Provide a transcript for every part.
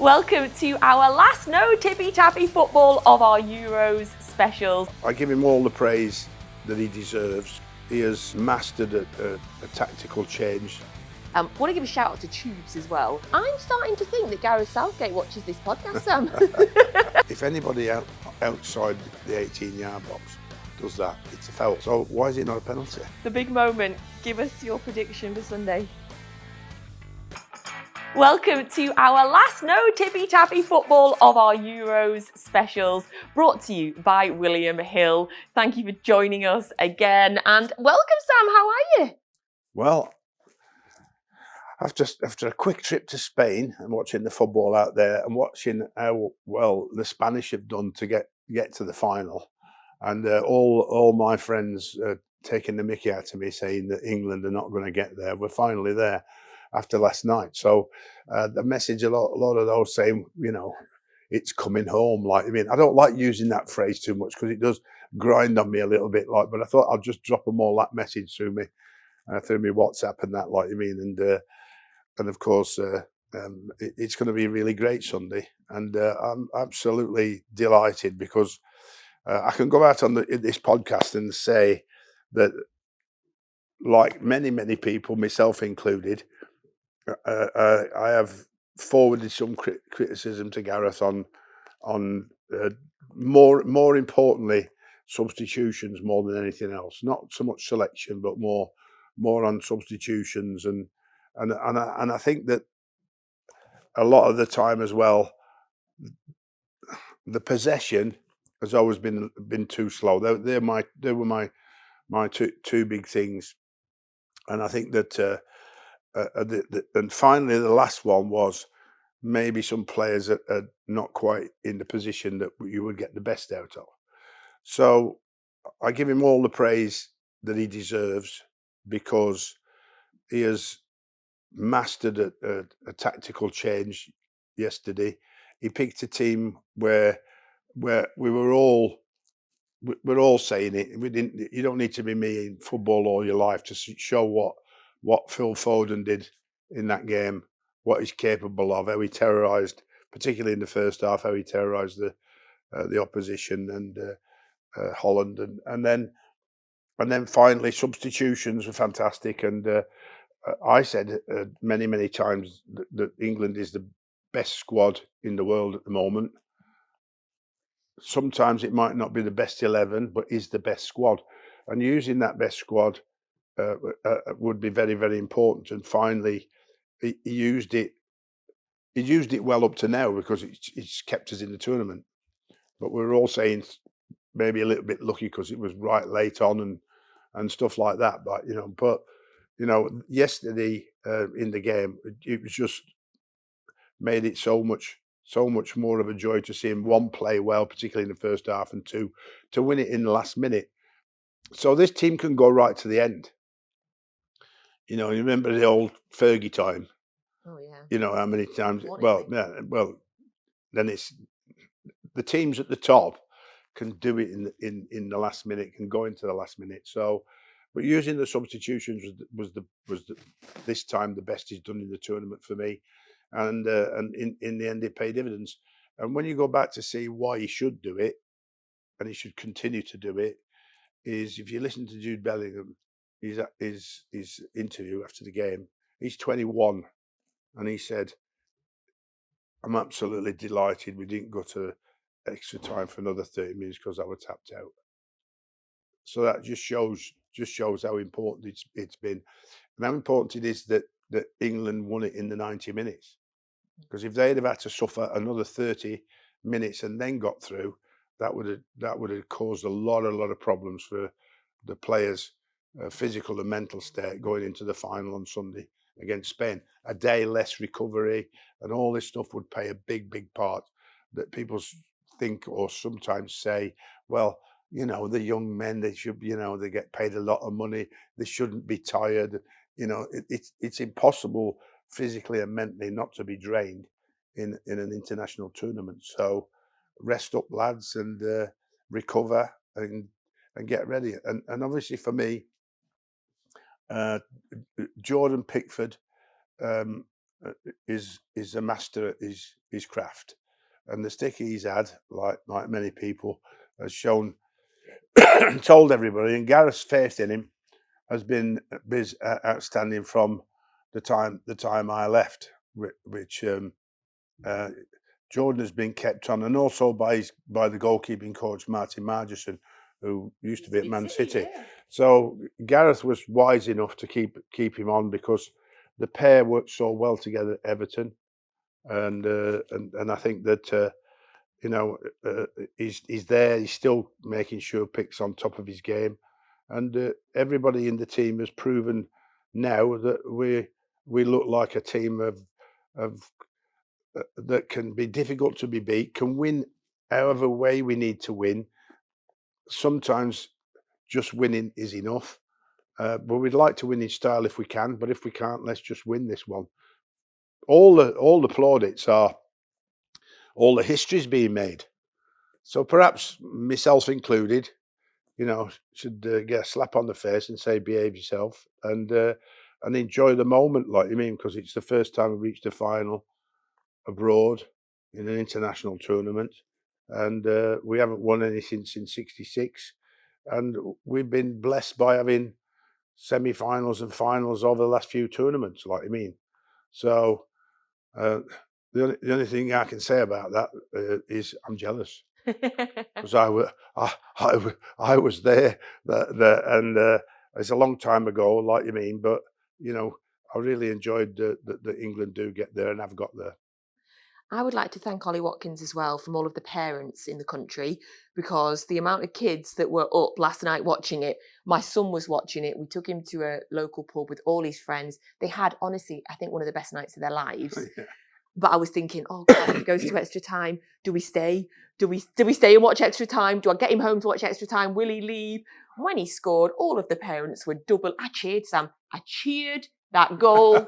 Welcome to our last No Tippy Tappy Football of our Euros specials. I give him all the praise that he deserves. He has mastered a tactical change. Want to give a shout out to Tubes as well. I'm starting to think that Gareth Southgate watches this podcast, Sam. If anybody outside the 18-yard box does that, it's a foul. So why is it not a penalty? The big moment. Give us your prediction for Sunday. Welcome to our last No Tippy Tappy Football of our Euros specials, brought to you by William Hill. Thank you for joining us again, and welcome, Sam. How are you? Well, after a quick trip to Spain and watching the football out there and watching how well the Spanish have done to get to the final, and all my friends taking the mickey out of me saying that England are not going to get there, we're finally there after last night. So the message, a lot of those saying, it's coming home. I don't like using that phrase too much because it does grind on me a little bit. But I thought I'll just drop them all that message through me WhatsApp and that. And of course, it's going to be a really great Sunday, and I'm absolutely delighted because I can go out on this podcast and say that, like many people, myself included, I have forwarded some criticism to Gareth on more importantly substitutions more than anything else. Not so much selection, but more on substitutions, and I think that a lot of the time as well, the possession has always been too slow. They were my two big things, and I think that. And finally, the last one was maybe some players that are not quite in the position that you would get the best out of. So I give him all the praise that he deserves because he has mastered a tactical change yesterday. He picked a team where we're all saying it. You don't need to be me in football all your life to show what Phil Foden did in that game, what he's capable of, how he terrorised, particularly in the first half, how he terrorised the opposition and Holland, and then finally substitutions were fantastic. And I said many times that England is the best squad in the world at the moment. Sometimes it might not be the best 11, but is the best squad, and using that best squad would be very, very important. And finally, he used it. He used it well up to now because it's kept us in the tournament. But we're all saying maybe a little bit lucky because it was right late on and stuff like that. But yesterday in the game, it was just made it so much more of a joy to see him, one, play well, particularly in the first half, and two, to win it in the last minute. So this team can go right to the end. You remember the old Fergie time? Oh yeah. You know how many times? Then it's the teams at the top can do it in the last minute, can go into the last minute. So, but using the substitutions was this time the best he's done in the tournament for me, and in the end it paid dividends. And when you go back to see why he should do it, and he should continue to do it, is if you listen to Jude Bellingham. His interview after the game, he's 21, and he said, "I'm absolutely delighted we didn't go to extra time for another 30 minutes because I was tapped out." So that just shows how important it's been, and how important it is that England won it in the 90 minutes. Because if they'd have had to suffer another 30 minutes and then got through, that would have caused a lot of problems for the players. Physical and mental state going into the final on Sunday against Spain. A day less recovery and all this stuff would play a big part. That people think or sometimes say, well, the young men, they should, they get paid a lot of money, they shouldn't be tired. It's impossible physically and mentally not to be drained in an international tournament. So rest up, lads, and recover and get ready. And obviously for me, Jordan Pickford is a master at his craft, and the stick he's had, like many people, has shown, told everybody, and Gareth's faith in him has been outstanding from the time I left, which Jordan has been kept on, and also by the goalkeeping coach Martin Margerson, who used to be at Man City. Yeah. So Gareth was wise enough to keep him on, because the pair worked so well together at Everton, and I think that he's there. He's still making sure Pick's on top of his game, and everybody in the team has proven now that we look like a team of that can be difficult to be beat, can win however way we need to win. Sometimes just winning is enough, but we'd like to win in style if we can. But if we can't, let's just win this one. All the plaudits are, all the history's being made. So perhaps myself included, should get a slap on the face and say behave yourself, and enjoy the moment, like you mean, because it's the first time we reached a final abroad in an international tournament, and we haven't won anything since '66, and we've been blessed by having semi-finals and finals over the last few tournaments, like you mean. So the only thing I can say about that is I'm jealous, because I was there, and it's a long time ago, like you mean, but I really enjoyed that England do get there and have got there. I would like to thank Ollie Watkins as well, from all of the parents in the country, because the amount of kids that were up last night watching it, my son was watching it. We took him to a local pub with all his friends. They had, honestly, I think one of the best nights of their lives. Yeah. But I was thinking, oh God, if it goes to extra time, do we stay? Do we stay and watch extra time? Do I get him home to watch extra time? Will he leave? When he scored, all of the parents were double. I cheered, Sam. I cheered that goal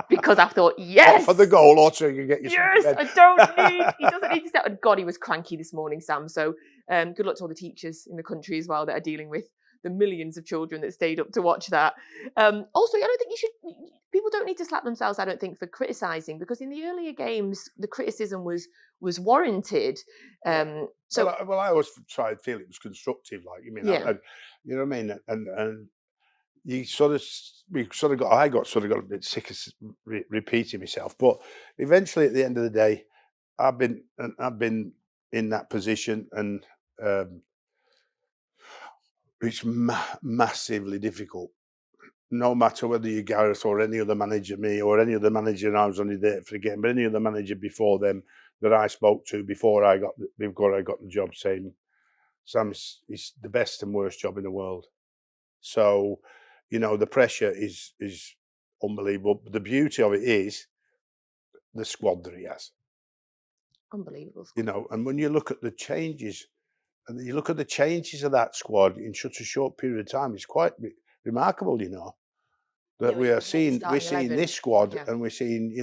because I thought, yes. What, for the goal, or so you can get your Yes, I don't need. He doesn't need to step. And God, he was cranky this morning, Sam. So good luck to all the teachers in the country as well that are dealing with the millions of children that stayed up to watch that. Also, I don't think people don't need to slap themselves, I don't think, for criticising, because in the earlier games the criticism was warranted. So I always try and feel it was constructive, like you mean. Yeah. You know what I mean? And I got a bit sick of repeating myself, but eventually at the end of the day, I've been in that position, and it's massively difficult. No matter whether you're Gareth or any other manager, me or any other manager, and I was only there for the game, but any other manager before them that I spoke to before I got the job, saying, Sam, it's the best and worst job in the world. So, the pressure is unbelievable. But the beauty of it is the squad that he has. Unbelievable. And when you look at the changes, and you look at the changes of that squad in such a short period of time, it's quite remarkable, that we're seeing this squad, and we're seeing,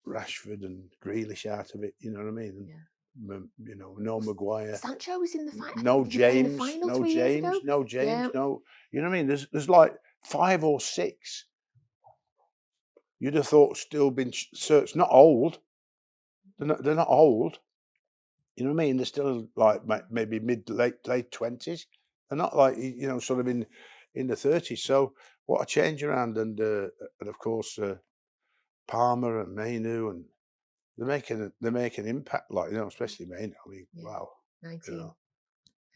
Rashford and Grealish out of it, you know what I mean? And, no Maguire. Sancho was in the final. No James. You know what I mean? There's like 5 or 6. You'd have thought still been searched. Not old. They're not old. You know what I mean? They're still like maybe late 20s. They're not like sort of in the 30s. So what a change around, and of course Palmer and Mainu, and they make an impact, like especially Mainu. I mean, wow, 19.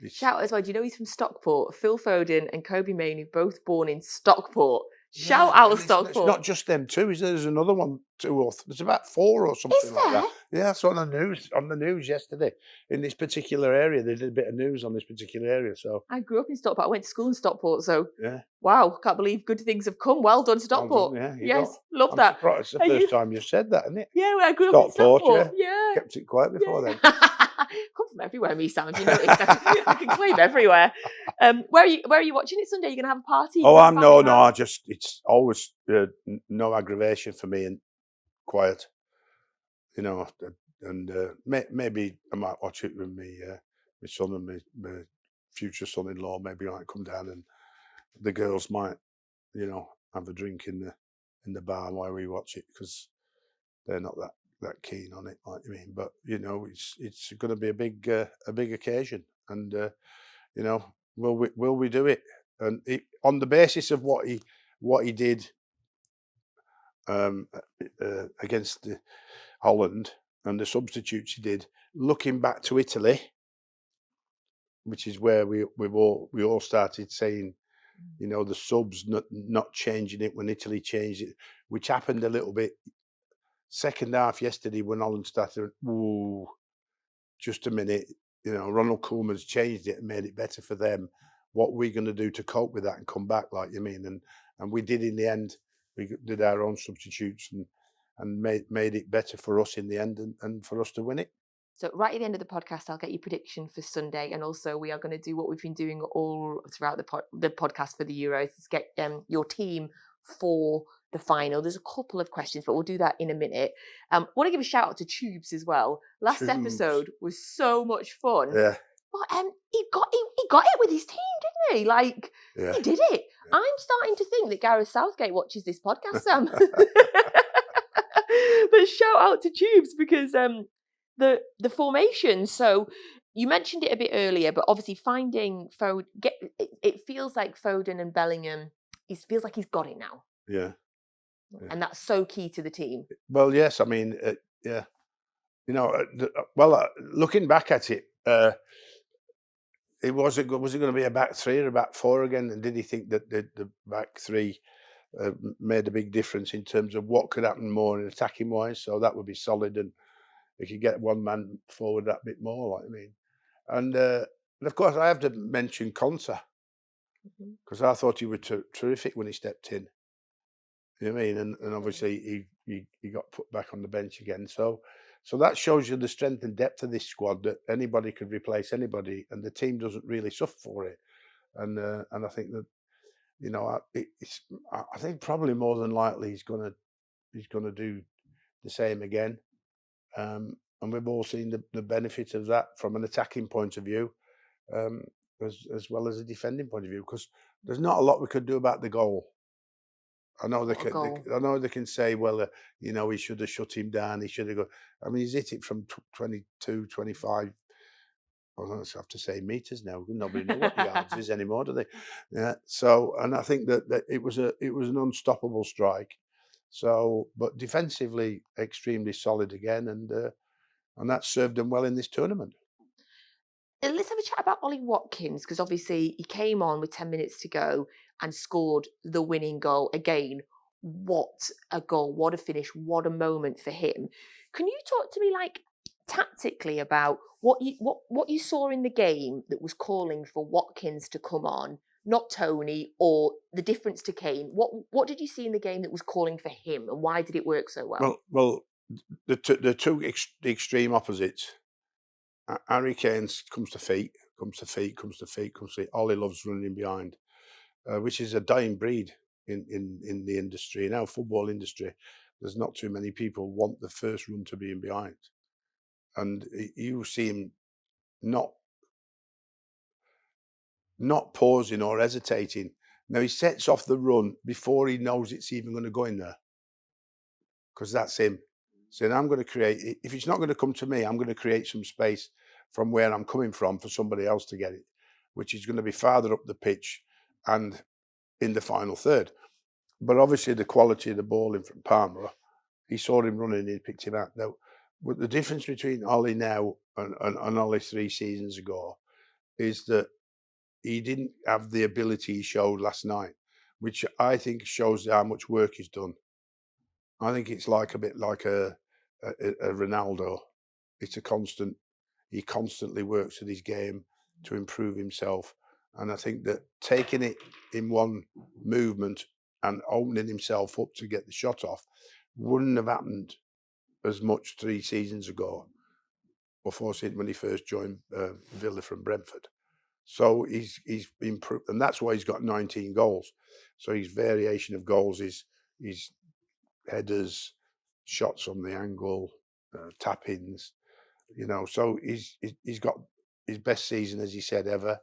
Shout as well. Do you know he's from Stockport? Phil Foden and Kobe Mainu, both born in Stockport. Shout out Stockport. It's not just them two. There's another one, 2 or there's about 4 or something like that. Yeah, I saw on the news yesterday. In this particular area, they did a bit of news on this particular area. So I grew up in Stockport. I went to school in Stockport. So yeah, wow, can't believe good things have come. Well done, Stockport. Well done, yes, love that. It's the first time you've said that, isn't it? Yeah, I grew up in Stockport. Yeah, kept it quiet before then. Come from everywhere, me, Sam. You know, I can claim everywhere. Where are you watching it Sunday? Are you gonna have a party? No. It's always no aggravation for me, and quiet. And maybe I might watch it with me, my son and my future son-in-law. Maybe I might come down, and the girls might, have a drink in the barn while we watch it because they're not that keen on it, like you mean. But it's going to be a big occasion, and will we do it? And on the basis of what he did against Holland and the substitutes he did, looking back to Italy, which is where we all started saying, the subs not changing it when Italy changed it, which happened a little bit second half yesterday when Holland started. Ooh, just a minute, Ronald Koeman's changed it and made it better for them. What are we going to do to cope with that and come back, like you mean? And we did in the end. We did our own substitutes and made it better for us in the end and for us to win it. So right at the end of the podcast, I'll get your prediction for Sunday, and also we are going to do what we've been doing all throughout the podcast for the Euros, is get your team for the final. There's a couple of questions, but we'll do that in a minute. I want to give a shout out to Tubes as well. Last episode was so much fun. Yeah. But he got it with his team, didn't he? Like, he did it. Yeah. I'm starting to think that Gareth Southgate watches this podcast, Sam. But shout out to Tubes because the formation. So you mentioned it a bit earlier, but obviously finding Foden, it feels like Foden and Bellingham. It feels like he's got it now. Yeah. And that's so key to the team. Well, yes, I mean, yeah. Looking back at it, was it going to be a back three or a back four again? And did he think that the back three made a big difference in terms of what could happen more in attacking wise? So that would be solid, and if you get one man forward that bit more, like I mean. And of course, I have to mention Konsa because I thought he was terrific when he stepped in. You know what I mean? And obviously he got put back on the bench again. So that shows you the strength and depth of this squad, that anybody could replace anybody, and the team doesn't really suffer for it. And I think that I think probably more than likely he's gonna do the same again. And we've all seen the benefit of that from an attacking point of view, as well as a defending point of view, because there's not a lot we could do about the goal. I know they can say, well, he should have shut him down. He should have gone. I mean, he's hit it from 22, 25. I don't have to say meters now. Nobody knows what yards is anymore, do they? Yeah. So, and I think that it was an unstoppable strike. So, but defensively, extremely solid again, and that served them well in this tournament. Let's have a chat about Ollie Watkins, because obviously he came on with 10 minutes to go and scored the winning goal. Again, what a goal, what a finish, what a moment for him. Can you talk to me, like, tactically about what you saw in the game that was calling for Watkins to come on, not Tony, or the difference to Kane? What did you see in the game that was calling for him, and why did it work so well? Well, the two extreme opposites. Harry Kane comes to feet. Ollie loves running behind, which is a dying breed in the industry. In our football industry, there's not too many people want the first run to be in behind. And you see him not pausing or hesitating. Now he sets off the run before he knows it's even going to go in there, because that's him saying, I'm going to create, if it's not going to come to me, I'm going to create some space from where I'm coming from for somebody else to get it, which is going to be farther up the pitch and in the final third. But obviously the quality of the ball in from Palmer, he saw him running and he picked him out. Now, the difference between Ollie now and Ollie 3 seasons ago is that he didn't have the ability he showed last night, which I think shows how much work he's done. I think it's like a bit like a Ronaldo. It's a constant. He constantly works at his game to improve himself. And I think that taking it in one movement and opening himself up to get the shot off wouldn't have happened as much 3 seasons ago, before when he first joined Villa from Brentford. So he's improved, and that's why he's got 19 goals. So his variation of goals is headers, shots on the angle, tap-ins. So he's got his best season, as he said, ever,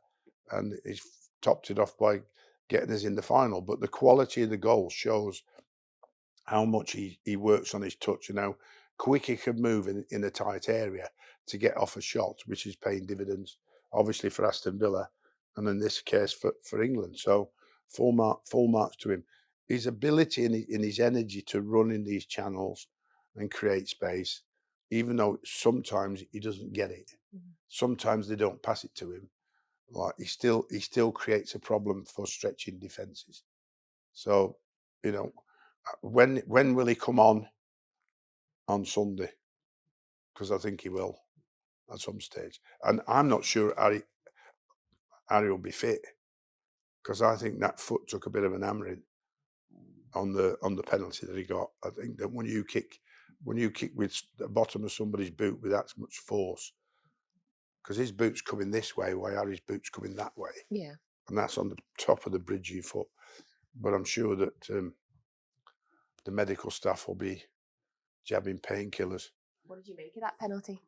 and he's topped it off by getting us in the final. But the quality of the goal shows how much he works on his touch and how quick he can move in a tight area to get off a shot, which is paying dividends, obviously for Aston Villa, and in this case for England. So full marks to him. His ability and his energy to run in these channels and create space, even though sometimes he doesn't get it. Sometimes they don't pass it to him. Like he still creates a problem for stretching defences. So, you know, when will he come on Sunday? Because I think he will at some stage, and I'm not sure Harry will be fit, because I think that foot took a bit of an hammering on the penalty that he got. I think that when you kick with the bottom of somebody's boot with that much force, because his boot's coming this way while Harry's boot's coming that way. Yeah. And that's on the top of the bridging foot. But I'm sure that the medical staff will be jabbing painkillers. What did you make of that penalty?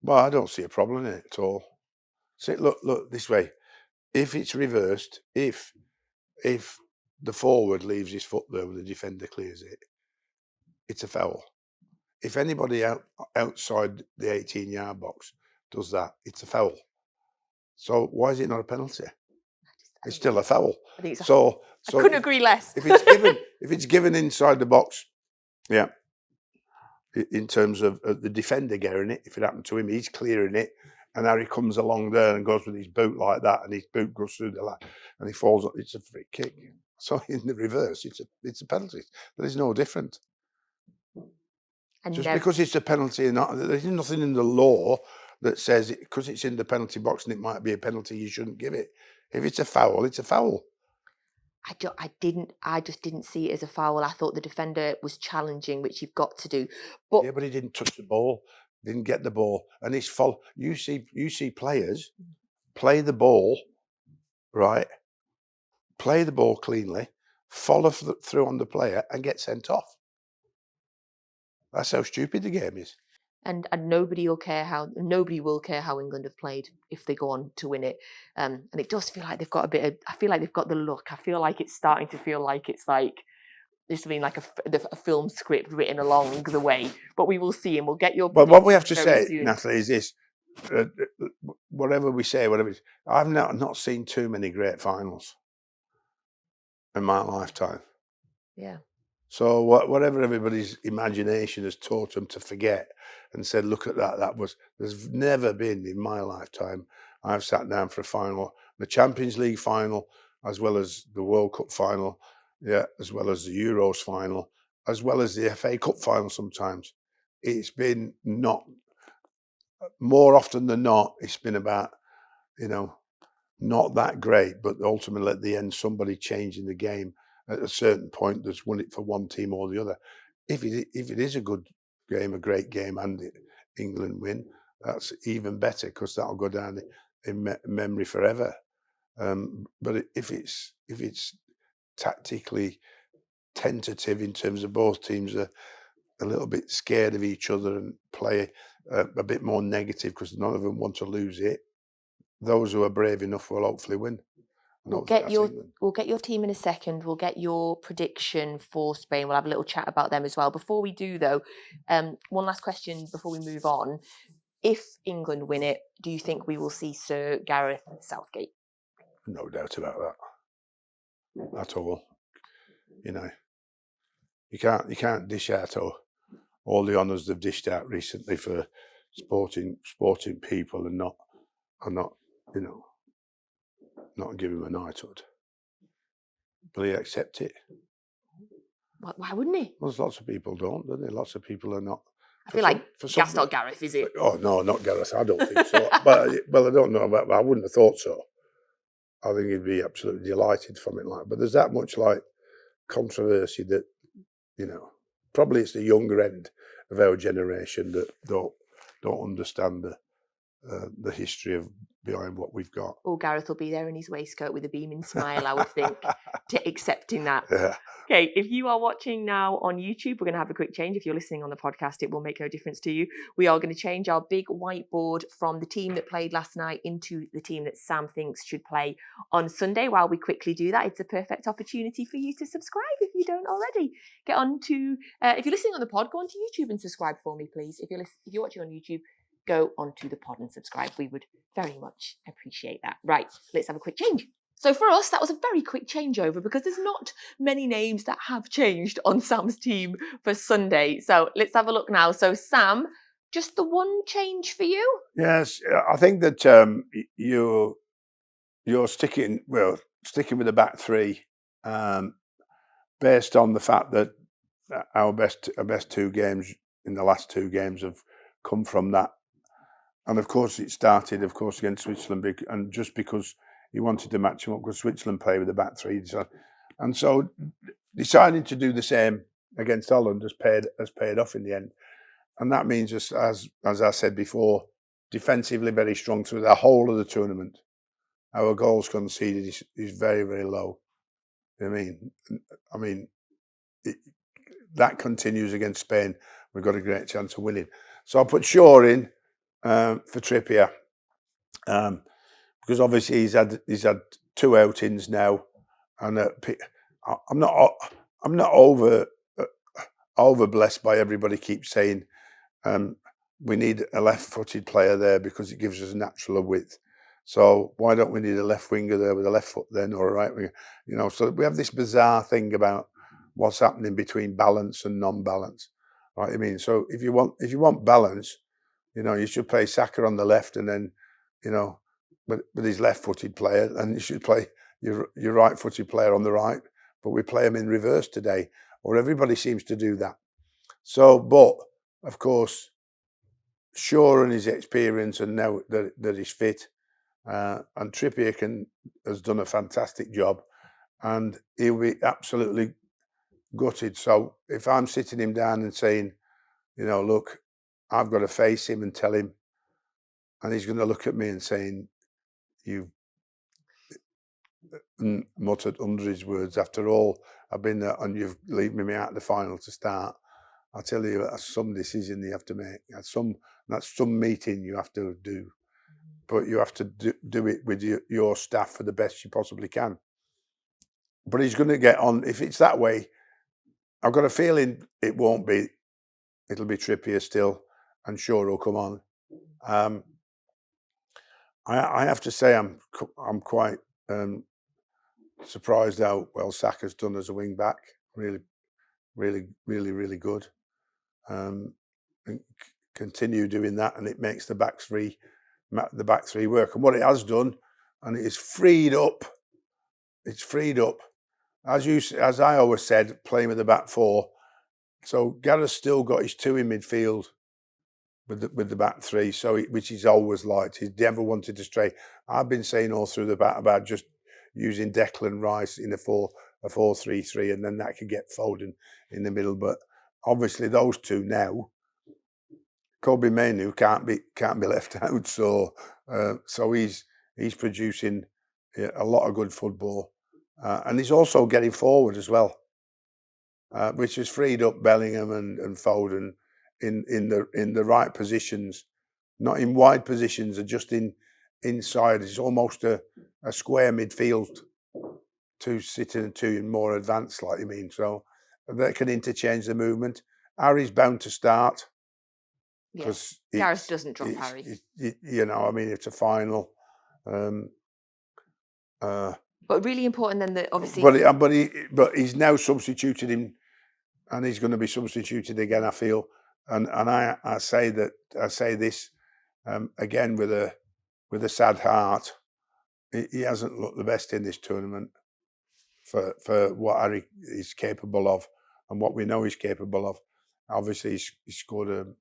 Well, I don't see a problem in it at all. See, look this way. If it's reversed, if the forward leaves his foot there when the defender clears it, it's a foul. If anybody outside the 18-yard box does that, it's a foul. So why is it not a penalty? It's still a foul. I think I couldn't agree less. if it's given inside the box, yeah. In terms of the defender getting it, if it happened to him, he's clearing it, and Harry comes along there and goes with his boot like that, and his boot goes through the line, and he falls. It's a free kick. So in the reverse, it's a penalty. There is no different. Just because it's a penalty, there's nothing in the law that says because it's in the penalty box and it might be a penalty, you shouldn't give it. If it's a foul, it's a foul. I just didn't see it as a foul. I thought the defender was challenging, which you've got to do. But yeah, but he didn't touch the ball, didn't get the ball, and he's follow. You see players play the ball, right? Play the ball cleanly, follow through on the player, and get sent off. That's how stupid the game is. And nobody will care how England have played if they go on to win it. And it does feel like they've got I feel like they've got the look. I feel like it's starting to feel like it's like there's something like a film script written along the way. But we will see, and we'll get your. But what we have to say, soon. Natalie, is this: whatever we say, I've not seen too many great finals in my lifetime. Yeah. So whatever everybody's imagination has taught them to forget and said, look at that. There's never been in my lifetime I've sat down for a final, the Champions League final, as well as the World Cup final, yeah, as well as the Euros final, as well as the FA Cup final sometimes. It's been not, more often than not, it's been about, not that great, but ultimately at the end, somebody changing the game at a certain point that's won it for one team or the other. If it is a good game, a great game, and England win, that's even better because that'll go down in memory forever. But if it's tactically tentative in terms of both teams are a little bit scared of each other and play a bit more negative because none of them want to lose it, those who are brave enough will hopefully win. We'll get your team in a second. We'll get your prediction for Spain. We'll have a little chat about them as well. Before we do, though, one last question before we move on. If England win it, do you think we will see Sir Gareth Southgate? No doubt about that at all. You can't dish out all the honours they've dished out recently for sporting people and not give him a knighthood. Will he accept it? Why wouldn't he? Well, there's lots of people don't they? Lots of people are not. I feel like that's not Gareth, is it? Oh no, not Gareth. I don't think so. But I don't know about. I wouldn't have thought so. I think he'd be absolutely delighted from it. But there's that much controversy that probably it's the younger end of our generation that don't understand the history of behind what we've got. Oh, Gareth will be there in his waistcoat with a beaming smile, I would think, to accepting that. Yeah. Okay, if you are watching now on YouTube, we're going to have a quick change. If you're listening on the podcast, it will make no difference to you. We are going to change our big whiteboard from the team that played last night into the team that Sam thinks should play on Sunday. While we quickly do that, it's a perfect opportunity for you to subscribe if you don't already. Get on to, if you're listening on the pod, go onto YouTube and subscribe for me, please. If you're watching on YouTube, go onto the pod and subscribe. We would very much appreciate that. Right, let's have a quick change. So for us, that was a very quick changeover because there's not many names that have changed on Sam's team for Sunday. So let's have a look now. So Sam, just the one change for you? Yes, I think that you're sticking with the back three, based on the fact that our best 2 games in the last 2 games have come from that. And of course, it started, against Switzerland, and just because he wanted to match him up, because Switzerland play with the back three, and so deciding to do the same against Holland has paid off in the end. And that means, as I said before, defensively very strong through the whole of the tournament. Our goals conceded is very, very low. I mean, that continues against Spain. We've got a great chance of winning. So I put Shaw in for Trippier, because obviously he's had 2 outings now, and I'm not over blessed by everybody keeps saying we need a left-footed player there because it gives us natural width. So why don't we need a left winger there with a left foot then, or a right winger? So we have this bizarre thing about what's happening between balance and non-balance, right? So if you want balance, you should play Saka on the left, and then, with his left-footed player, and you should play your right-footed player on the right. But we play them in reverse today, or everybody seems to do that. So, but of course, Shaw and his experience, and now that he's fit, and Trippier has done a fantastic job, and he'll be absolutely gutted. So if I'm sitting him down and saying, look, I've got to face him and tell him, and he's going to look at me and saying, you've muttered under his words, after all I've been there, and you've leaving me out of the final to start. I tell you, that's some decision you have to make. That's some meeting you have to do. But you have to do it with your staff for the best you possibly can. But he's going to get on. If it's that way, I've got a feeling it won't be. It'll be Trippier still, and Shaw will come on. I have to say I'm quite surprised how well Saka's done as a wing back. Really, really, really, really good. And continue doing that, and it makes the back three work. And what it has done, and it is freed up. It's freed up, as I always said, playing with the back 4. So Gareth's still got his 2 in midfield with the back 3, which he's always liked. He's never wanted to stray. I've been saying all through the back about just using Declan Rice in a 4-3-3, and then that could get Foden in the middle. But obviously those 2 now, Kobe Mainoo can't be left out. So he's producing a lot of good football, and he's also getting forward as well, which has freed up Bellingham and Foden in the right positions, not in wide positions, just inside. It's almost a square midfield, 2 sitting and 2 in more advanced, like you mean. So they can interchange the movement. Harry's bound to start. Because Gareth doesn't drop Harry. It's a final. But really important then that obviously. But he's now substituted him, and he's going to be substituted again, I feel. And I say this again with a sad heart. He hasn't looked the best in this tournament for what Harry is capable of, and what we know he's capable of. Obviously, he's scored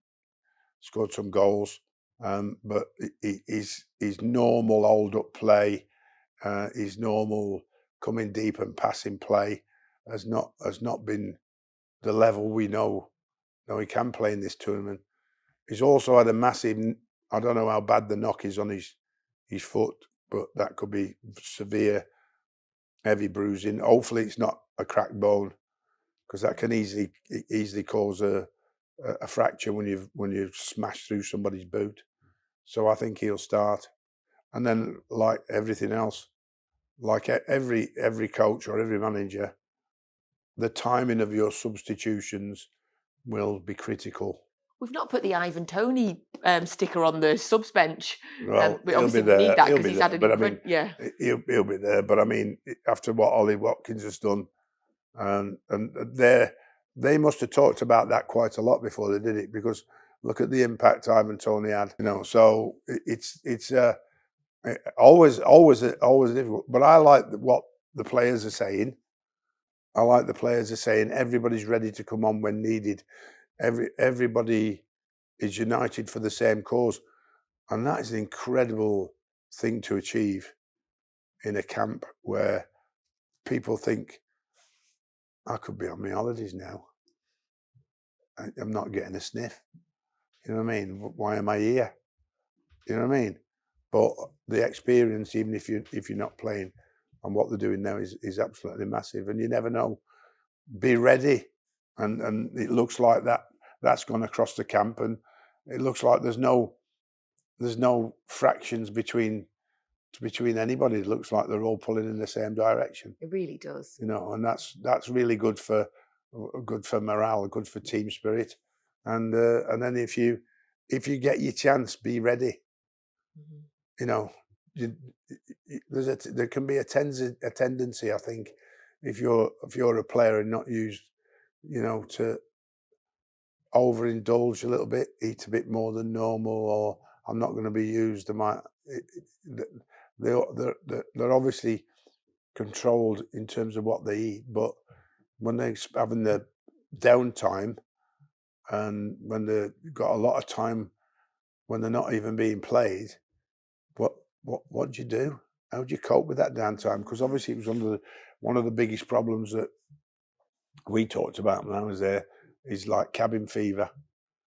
some goals, but his normal hold-up play, his normal coming deep and passing play has not been the level we know he can play in this tournament. He's also had a massive, I don't know how bad the knock is on his foot, but that could be severe, heavy bruising. Hopefully it's not a cracked bone, because that can easily cause a fracture when you've smashed through somebody's boot. So I think he'll start. And then, like everything else, like every coach or every manager, the timing of your substitutions will be critical. We've not put the Ivan Toney sticker on the subs bench. Well, But he'll obviously be we there. need that He'll because be he's there. had an But I mean, yeah. he'll be there. But I mean, after what Ollie Watkins has done, and they must have talked about that quite a lot before they did it, because look at the impact Ivan Toney had. So it's always difficult. But I like what the players are saying. I like the players are saying everybody's ready to come on when needed. Everybody is united for the same cause, and that is an incredible thing to achieve in a camp where people think, I could be on my holidays now. I'm not getting a sniff. You know what I mean? Why am I here? You know what I mean? But the experience, even if you're not playing, and what they're doing now is absolutely massive. And you never know. Be ready, and it looks like that's gone across the camp, and it looks like there's no fractions between anybody. It looks like they're all pulling in the same direction. It really does. And that's really good for morale, good for team spirit, and then if you get your chance, be ready. Mm-hmm. There can be a tendency, I think, if you're a player and not used, to overindulge a little bit, eat a bit more than normal, or I'm not going to be used. They're obviously controlled in terms of what they eat, but when they're having the downtime and when they've got a lot of time when they're not even being played, what do you do? How do you cope with that downtime? Because obviously it was one of the biggest problems that we talked about when I was there is like cabin fever.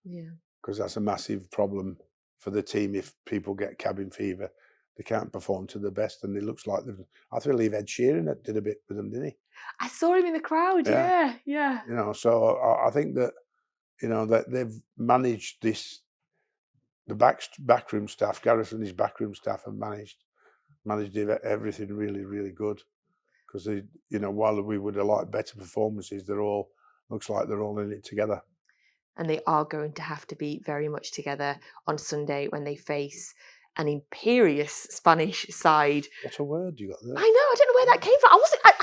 Yeah. Because that's a massive problem for the team. If people get cabin fever, they can't perform to the best. And it looks like I believe Ed Sheeran did a bit with them, didn't he? I saw him in the crowd. Yeah. So I think that that they've managed this. The backroom staff, Gareth and his backroom staff, have managed everything really, really good. Because while we would have liked better performances, looks like they're all in it together. And they are going to have to be very much together on Sunday when they face an imperious Spanish side. What a word you got there! I know. I don't know where that came from.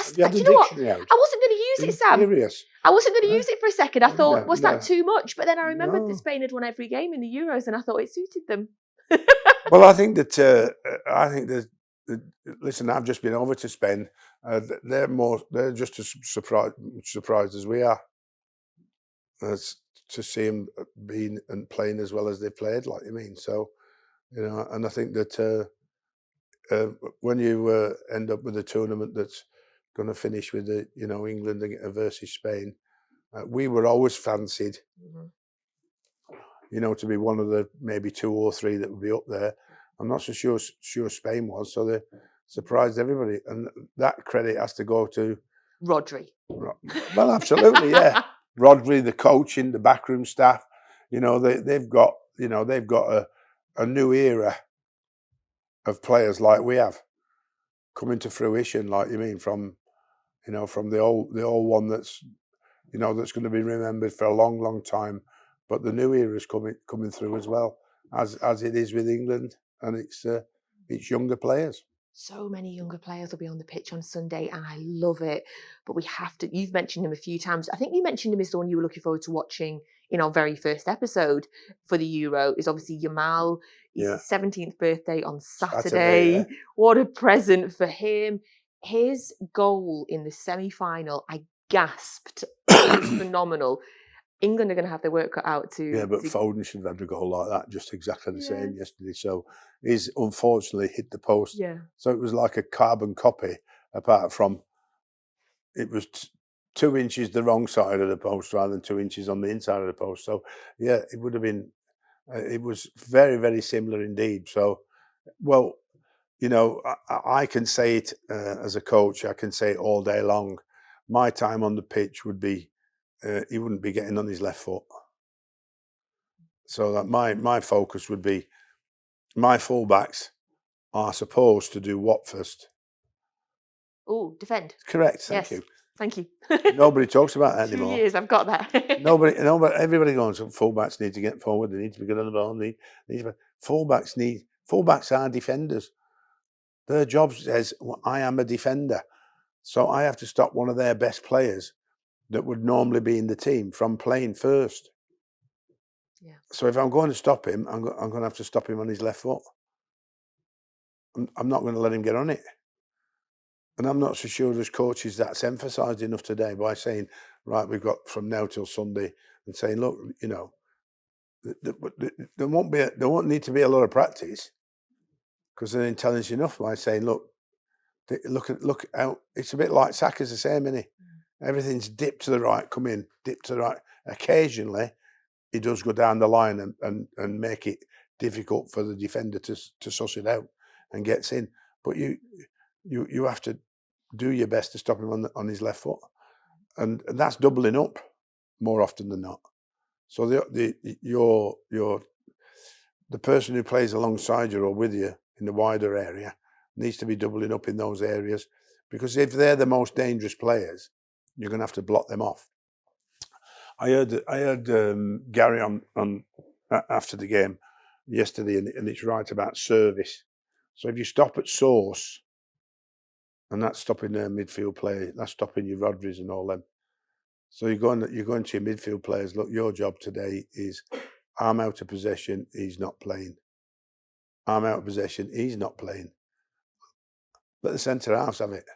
Do you know what? I wasn't going to use it, Sam. Imperious. I wasn't going to use it for a second. I thought, was no. that too much? But then I remembered that Spain had won every game in the Euros, and I thought it suited them. Well, I think that listen, I've just been over to Spain. They're just as surprised as we are, as to see them being and playing as well as they played. Like you mean, so and I think that when you end up with a tournament that's going to finish with England versus Spain, we were always fancied. Mm-hmm. To be one of the maybe 2 or 3 that would be up there. I'm not so sure Spain was, so they surprised everybody, and that credit has to go to Rodri. Well, absolutely, yeah. Rodri, the coaching, the backroom staff. They've got a new era of players like we have coming to fruition. Like you mean from the old one that's that's going to be remembered for a long, long time. But the new era is coming through as well, as it is with England, and it's younger players. So many younger players will be on the pitch on Sunday, and I love it. But we have to. You've mentioned him a few times. I think you mentioned him as the one you were looking forward to watching in our very first episode for the Euro. Is obviously Yamal. His 17th birthday on Saturday. Yeah. What a present for him! His goal in the semi-final, I gasped. It was phenomenal. England are going to have their work cut out to... Yeah, but Foden should have had a goal like that, just exactly the same yesterday. So he's unfortunately hit the post. Yeah. So it was like a carbon copy, apart from it was 2 inches the wrong side of the post rather than 2 inches on the inside of the post. So, yeah, it would have been... it was very, very similar indeed. So, well, I can say it as a coach. I can say it all day long. My time on the pitch would be... he wouldn't be getting on his left foot. So that my focus would be, my fullbacks are supposed to do what first? Oh, defend. Correct, thank you. Thank you. Nobody talks about that 2 anymore. years, I've got that. Everybody goes, fullbacks need to get forward, they need to be good on the ball, fullbacks are defenders. Their job says, well, I am a defender. So I have to stop one of their best players that would normally be in the team from playing first. Yeah. So if I'm going to stop him, I'm going to have to stop him on his left foot. I'm not going to let him get on it. And I'm not so sure as coaches that's emphasised enough today by saying, right, we've got from now till Sunday, and saying, look, you know, there won't need to be a lot of practice because they're intelligent enough by saying, look out. It's a bit like Saka's the same, isn't he? Everything's dip to the right, come in, dip to the right. Occasionally, he does go down the line and make it difficult for the defender to suss it out and gets in. But you have to do your best to stop him on his left foot, and that's doubling up more often than not. So the person who plays alongside you or with you in the wider area needs to be doubling up in those areas, because if they're the most dangerous players, you're going to have to block them off. I heard Gary on after the game yesterday, and it's right about service. So if you stop at source, and that's stopping their midfield play, that's stopping your Rodris and all them. So you're going to your midfield players. Look, your job today is arm out of possession. He's not playing. Arm out of possession. He's not playing. Let the centre halves have it.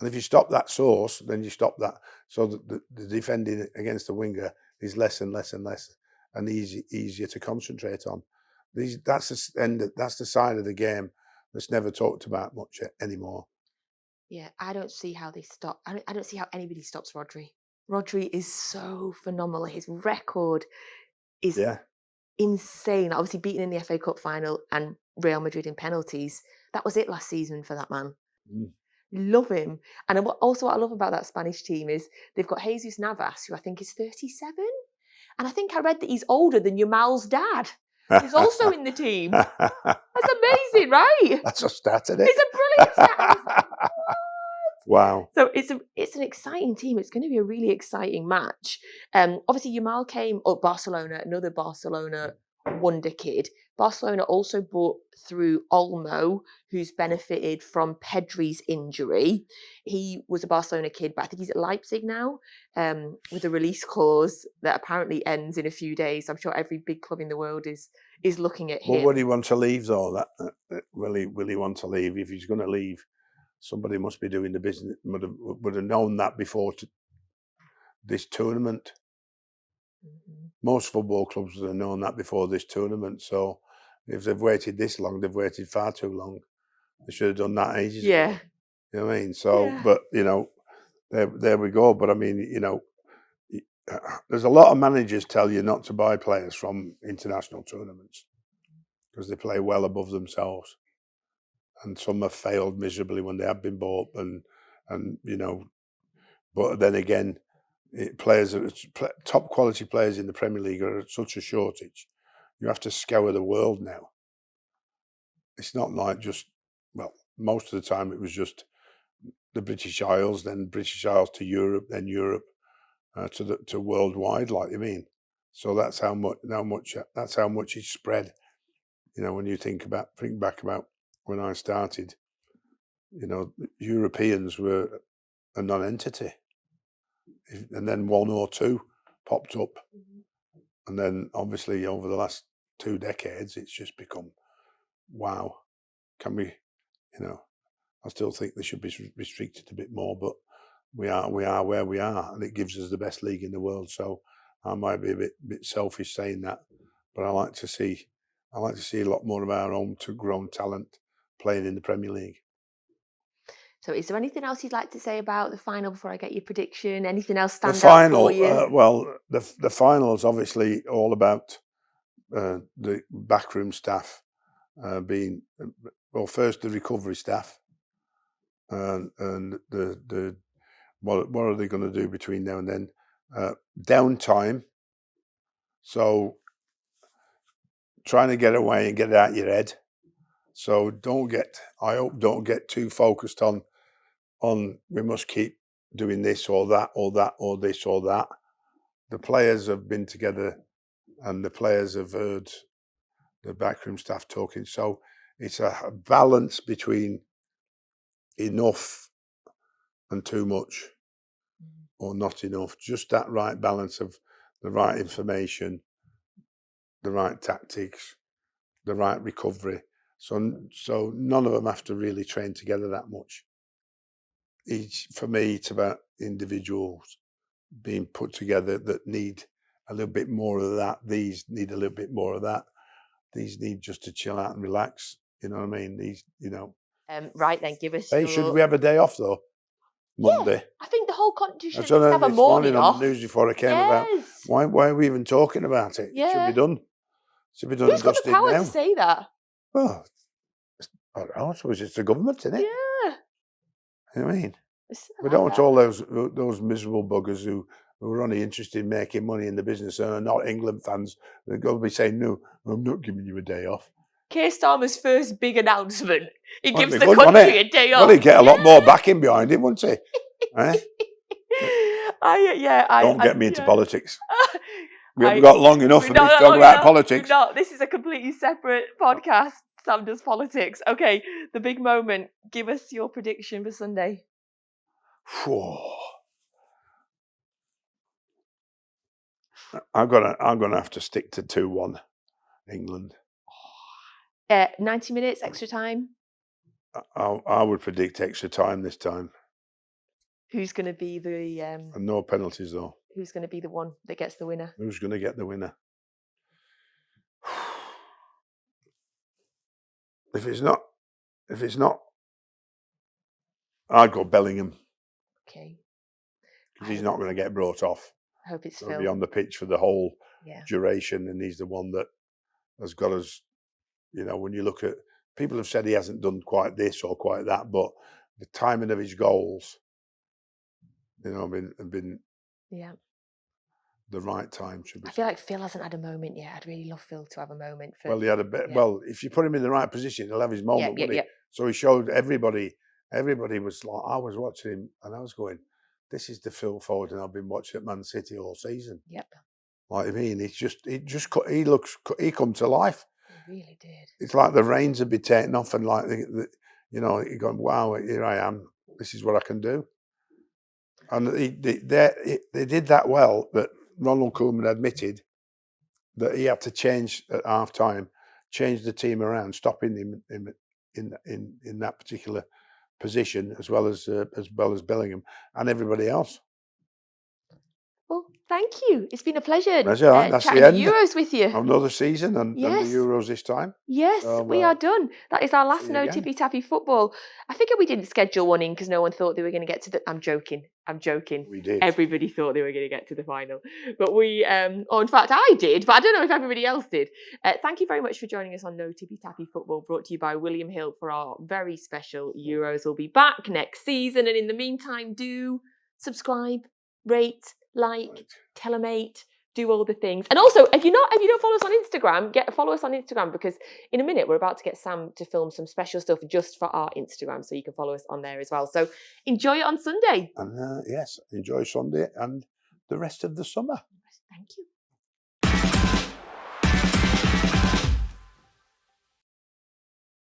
And if you stop that source, then you stop that. So the defending against the winger is less and less and less, and easier to concentrate on. That's the side of the game that's never talked about much anymore. Yeah, I don't see how they stop. I don't see how anybody stops Rodri. Rodri is so phenomenal. His record is insane. Obviously, beaten in the FA Cup final and Real Madrid in penalties. That was it last season for that man. Love him. And also what I love about that Spanish team is they've got Jesus Navas, who I think is 37. And I think I read that he's older than Yamal's dad. He's also in the team. That's amazing, right? That's a stat, isn't it? It's a brilliant stat. I was like, what? Wow. So it's an exciting team. It's going to be a really exciting match. Obviously, Yamal came up Barcelona, another Barcelona wonder kid. Barcelona also brought through Olmo, who's benefited from Pedri's injury. He was a Barcelona kid, but I think he's at Leipzig now, with a release clause that apparently ends in a few days. I'm sure every big club in the world is looking at him. Well, would he want to leave though? Will he want to leave? If he's going to leave, somebody must be doing the business. Would have known that before this tournament. Most football clubs would have known that before this tournament. So if they've waited this long, they've waited far too long. They should have done that ages ago. You know what I mean? So, but you know, there we go. But I mean, you know, there's a lot of managers tell you not to buy players from international tournaments because they play well above themselves, and some have failed miserably when they have been bought. And you know, but then again, top quality players in the Premier League are at such a shortage. You have to scour the world now. It's not like most of the time it was just the British Isles, then British Isles to Europe, then Europe to worldwide. Like you mean, so that's how much it's spread. You know, when you think back about when I started, you know, Europeans were a non-entity. And then one or two popped up. And then obviously over the last 2 decades, it's just become, wow, can we, you know, I still think they should be restricted a bit more, but we are where we are, and it gives us the best league in the world. So I might be a bit selfish saying that, but I like to see a lot more of our own grown talent playing in the Premier League. So is there anything else you'd like to say about the final before I get your prediction? Anything else stand out for you? Well, the final is obviously all about the backroom staff being, well, first the recovery staff and the what are they going to do between now and then? Downtime. So trying to get away and get it out of your head. So I hope don't get too focused on we must keep doing this or that or that or this or that. The players have been together and the players have heard the backroom staff talking. So it's a balance between enough and too much or not enough. Just that right balance of the right information, the right tactics, the right recovery. So none of them have to really train together that much. For me, it's about individuals being put together that need a little bit more of that. These need a little bit more of that. These need just to chill out and relax. You know what I mean? These, Right then, give us. Hey, should we have a day off though? Monday. Yeah, I think the whole country should That's just have a morning off. On the news before I came about. Why are we even talking about it? It should be done. Should be done. Who's got the power to say that? Well, I don't know. I suppose it's the government, isn't it? Yeah. You know what I mean? We don't want all those miserable buggers who are only interested in making money in the business and are not England fans. They're going to be saying, no, I'm not giving you a day off. Keir Starmer's first big announcement. He gives the country a day off. Well, he'd get a lot more backing behind him, wouldn't he? Eh? Don't get me into politics. We haven't got long enough for me to talk about politics. No, this is a completely separate podcast. Sam does politics. Okay, the big moment. Give us your prediction for Sunday. I'm gonna have to stick to 2-1 England. 90 minutes extra time. I would predict extra time this time. Who's going to be the? And no penalties though. Who's going to be the one that gets the winner? Who's going to get the winner? If it's not, I'd go Bellingham. Okay. Because he's not going to get brought off. I hope it's He'll be on the pitch for the whole duration, and he's the one that has got us. When you look at, people have said he hasn't done quite this or quite that, but the timing of his goals, have been the right time. I feel like Phil hasn't had a moment yet. I'd really love Phil to have a moment. Well, he had a bit. Yeah. Well, if you put him in the right position, he'll have his moment, wouldn't he? So he showed everybody. Everybody was like, I was watching him, and I was going, "This is the Phil Foden I've been watching at Man City all season." Yep. Like, I mean, he come to life. He really did. It's like the reins had been taken off, and like you're going, "Wow, here I am. This is what I can do." And they did that well that Ronald Koeman admitted that he had to change at half time, change the team around, stopping him in that particular position, as well as Bellingham and everybody else. Well, thank you. It's been a pleasure. That's chatting the end. Euros with you. Another season and the Euros this time. Yes, we are done. That is our last No Tippy Tappy Football. I figured we didn't schedule one in because no one thought they were going to get to the... I'm joking. We did. Everybody thought they were going to get to the final. But we... or in fact, I did, but I don't know if everybody else did. Thank you very much for joining us on No Tippy Tappy Football, brought to you by William Hill for our very special Euros. We'll be back next season. And in the meantime, do subscribe, rate, like, tell a mate, do all the things. And also, if you don't follow us on Instagram, follow us on Instagram, because in a minute we're about to get Sam to film some special stuff just for our Instagram, so you can follow us on there as well. So enjoy it on Sunday. And yes, enjoy Sunday and the rest of the summer. Thank you.